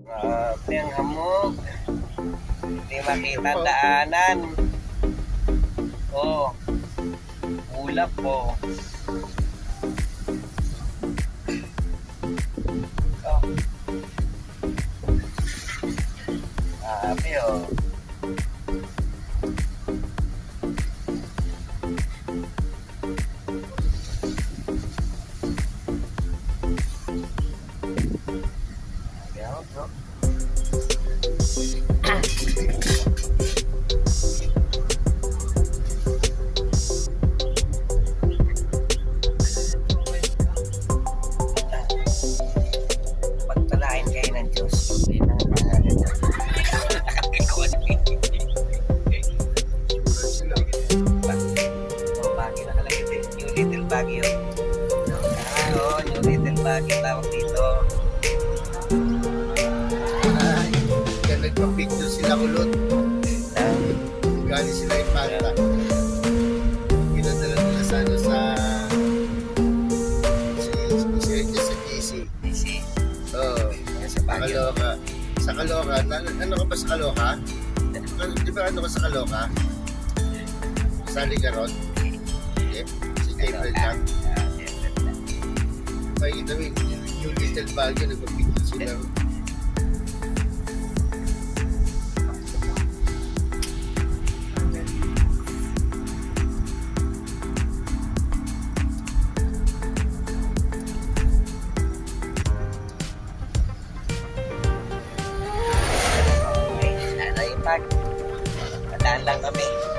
Grabe ang hamog. Hindi makita ang daanan. Oh, ulap po. Oh. Grabe oh. Grabe oh. Pagpalain kayo ng Diyos. Yun ang pangalan niya. Nakakagawa niya. Oh, Baguio nakalagay din. New Little Baguio. New Little Baguio tawag dito. Kaya nagpa-picture sila kulot. Galing sila yung panta. Pinadala nila sa ano sa sa GC. DC. Oo. Sa Baguio. Kaloka. Sa Kaloka. Ano ka ba sa Kaloka? Di ba ano ka sa Kaloka? Sali ka ron? Okay. Si Gabriel lang. Pakikita mo yung Little Baguio, nagpa-picture sila. Okay, sana yung pag. Padaan lang kami.